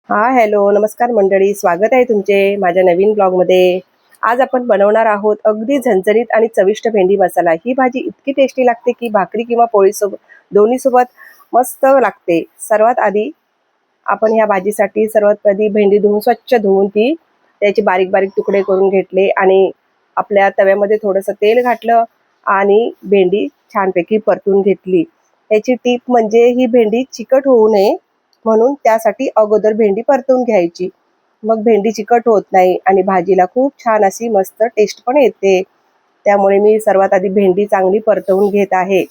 Hello, नमस्कार मंडळी. स्वागत आहे तुमचे माझ्या नवीन ब्लॉगमध्ये. आज आपण बनवणार आहोत अगदी झणझणीत आणि चविष्ट भेंडी मसाला. ही भाजी इतकी टेस्टी लागते की भाकरी किंवा पोळीसोबत दोन्हीसोबत मस्त लागते. सर्वात आधी आपण ह्या भाजीसाठी सर्वात आधी भेंडी स्वच्छ धुवून त्याचे बारीक बारीक तुकडे करून घेतले आणि आपल्या तव्यामध्ये थोडंसं तेल घातलं आणि भेंडी छानपैकी परतून घेतली. याची टीप म्हणजे ही भेंडी चिकट होऊ नये म्हणून त्यासाठी अगोदर भेंडी परतून घ्यायची. मग भेंडी चिकट होत नाही आणि भाजीला खूप छान अशी मस्त टेस्ट पण येते. त्यामुळे मी सर्वात आधी भेंडी चांगली परतवून घेत आहे.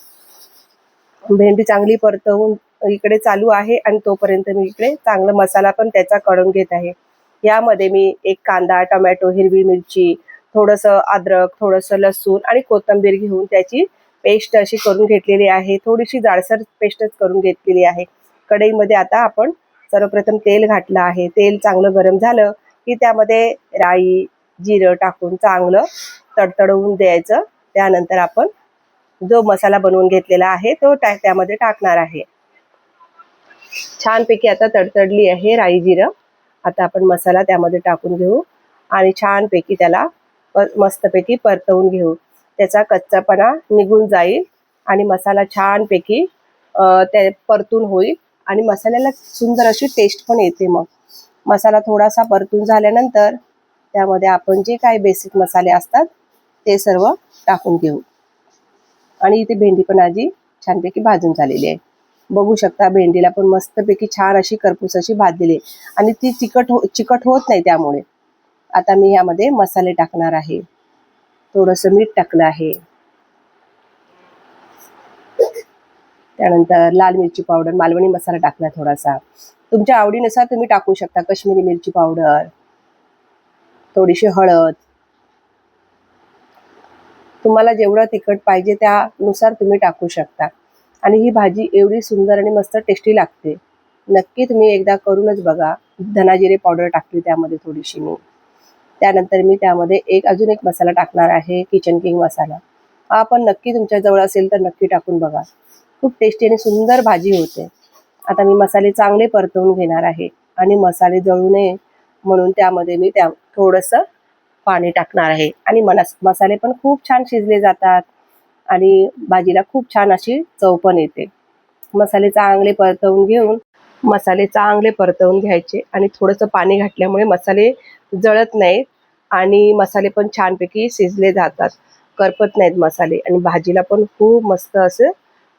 भेंडी चांगली परतवून इकडे चालू आहे आणि तोपर्यंत मी इकडे चांगला मसाला पण त्याचा करून घेत आहे. यामध्ये मी एक कांदा, टोमॅटो, हिरवी मिरची, थोडंसं अद्रक, थोडंसं लसूण आणि कोथिंबीर घेऊन त्याची पेस्ट अशी करून घेतलेली आहे. थोडीशी जाडसर पेस्टच करून घेतलेली आहे. कढईमध्ये आता आपण सर्वप्रथम तेल घातलं आहे. तेल चांगलं गरम झालं की त्यामध्ये राई, जिरं टाकून चांगलं तडतडवून द्यायचं. त्यानंतर आपण जो मसाला बनवून घेतलेला आहे तो त्यामध्ये टाकणार आहे. छानपैकी आता तडतडली आहे राई जिरं. आता आपण मसाला त्यामध्ये टाकून घेऊ आणि छानपैकी त्याला मस्तपैकी परतवून घेऊ. त्याचा कच्चापणा निघून जाईल आणि मसाला छानपैकी त्या परतून होईल आणि मसाल्याला सुंदर अशी टेस्ट पण येते. मग मसाला थोडासा परतून झाल्यानंतर त्यामध्ये आपण जे काही बेसिक मसाले असतात ते सर्व टाकून घेऊ. आणि इथे भेंडी पण आधी छानपैकी भाजून झालेली आहे. बघू शकता भेंडीला पण मस्तपैकी छान अशी करपूस अशी भाजलेली आणि ती चिकट होत नाही. त्यामुळे आता मी यामध्ये मसाले टाकणार आहे. थोडंसं मीठ टाकलं आहे. त्यानंतर लाल मिरची पावडर, मालवणी मसाला टाकला थोडासा. तुमच्या आवडीनुसार तुम्ही टाकू शकता. काश्मीरी मिरची पावडर, थोडीशी हळद. तुम्हाला जेवढं तिखट पाहिजे त्यानुसार तुम्ही टाकू शकता. आणि ही भाजी एवढी सुंदर आणि मस्त टेस्टी लागते. नक्की तुम्ही एकदा करूनच बघा. धनाजिरे पावडर टाकली त्यामध्ये थोडीशी मी. त्यानंतर मी त्यामध्ये अजून एक मसाला टाकणार आहे, किचन किंग मसाला. हा पण नक्की तुमच्या जवळ असेल तर नक्की टाकून बघा. खूप टेस्टी आणि सुंदर भाजी होते. आता मी मसाले चांगले परतवून घेणार आहे आणि मसाले जळू नये म्हणून त्यामध्ये मी थोडंसं पाणी टाकणार आहे. आणि मसाले पण खूप छान शिजले जातात आणि भाजीला खूप छान अशी चव पण येते. मसाले चांगले परतवून घ्यायचे आणि थोडंसं पाणी घातल्यामुळे मसाले जळत नाहीत आणि मसाले पण छानपैकी शिजले जातात. करपत नाहीत मसाले आणि भाजीला पण खूप मस्त असं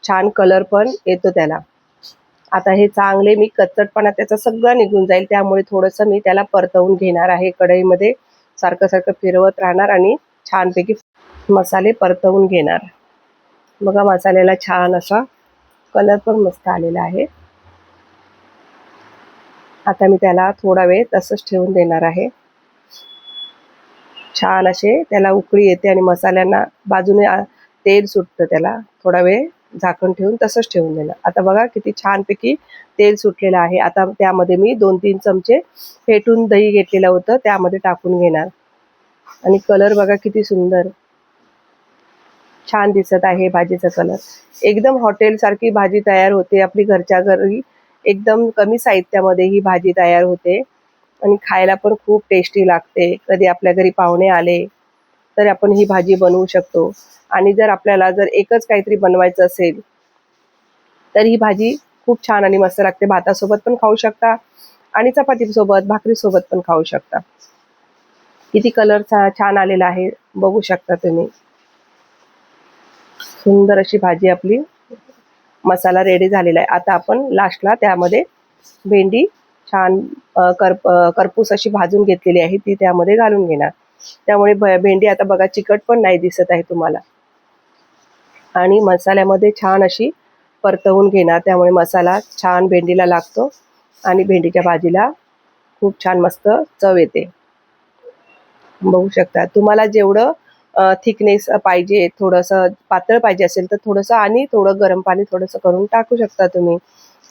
छान कलर पण येतो त्याला. आता हे चांगले मी कच्चटपणा त्याचा सगळा निघून जाईल त्यामुळे थोडंसं मी त्याला परतवून घेणार आहे. कढईमध्ये सारखं फिरवत राहणार आणि छानपैकी मसाले परतवून घेणार. बघा मसाल्याला छान असा कलर पण मस्त आलेला आहे. आता मी त्याला थोडा वेळ तसंच ठेवून देणार आहे. छान असे त्याला उकळी येते आणि मसाल्यांना बाजूने तेल सुटतं. त्याला थोडा वेळ झाकण ठेवून तसंच ठेवून देणार. आता बघा किती छानपैकी तेल सुटलेलं आहे. आता त्यामध्ये मी 2-3 चमचे फेटून दही घेतलेलं होतं त्यामध्ये टाकून घेणार. आणि कलर बघा किती सुंदर छान दिसत आहे भाजीचा कलर. एकदम हॉटेलसारखी भाजी तयार होते. आपली घरच्या घरी एकदम कमी साहित्यामध्ये ही भाजी तयार होते आणि खायला पण खूप टेस्टी लागते. कधी आपल्या घरी पाहुणे आले तर आपण ही भाजी बनवू शकतो. आणि जर आपल्याला एकच काहीतरी बनवायचं असेल तर ही भाजी खूप छान आणि मस्त लागते. भातासोबत पण खाऊ शकता आणि चपातीसोबत, भाकरीसोबत पण खाऊ शकता. किती कलर छान आलेला आहे बघू शकता तुम्ही. सुंदर अशी भाजी आपली मसाला रेडी झालेला आहे. आता आपण लास्टला त्यामध्ये भेंडी छान करपूस अशी भाजून घेतलेली आहे ती त्यामध्ये घालून घेणार. त्यामुळे भेंडी आता बघा चिकट पण नाही दिसत आहे तुम्हाला. आणि मसाल्यामध्ये छान अशी परतवून घेणार. त्यामुळे मसाला छान भेंडीला लागतो आणि भेंडीच्या भाजीला खूप छान मस्त चव येते. बघू शकता. तुम्हाला जेवढं थिकनेस पाहिजे, थोडंसं पातळ पाहिजे असेल तर थोडंसं आणि थोडं गरम पाणी थोडंसं करून टाकू शकता तुम्ही.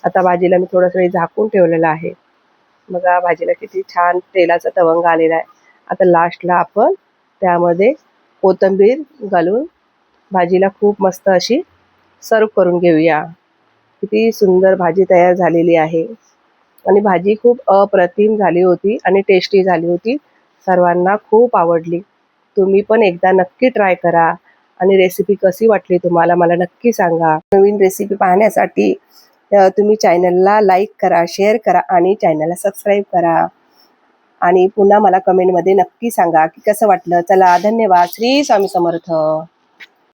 आता भाजीला मी थोडासा वेळ झाकून ठेवलेला आहे. बघा भाजीला किती छान तेलाचा तवंग आलेला आहे. आता लास्टला आपण त्यामध्ये कोथिंबीर घालून भाजीला खूप मस्त अशी सर्व करून घेऊया. किती सुंदर भाजी तयार झालेली आहे. आणि भाजी खूप अप्रतिम झाली होती आणि टेस्टी झाली होती. सर्वांना खूप आवडली. तुम्ही पण एकदा नक्की ट्राय करा आणि रेसिपी कशी वाटली तुम्हाला मला नक्की सांगा. नवीन रेसिपी पाहण्यासाठी तुम्ही चॅनलला लाईक करा, शेअर करा आणि चॅनलला सबस्क्राईब करा. आणि पुन्हा मला कमेंटमध्ये नक्की सांगा की कसं वाटलं. चला धन्यवाद. श्री स्वामी समर्थ.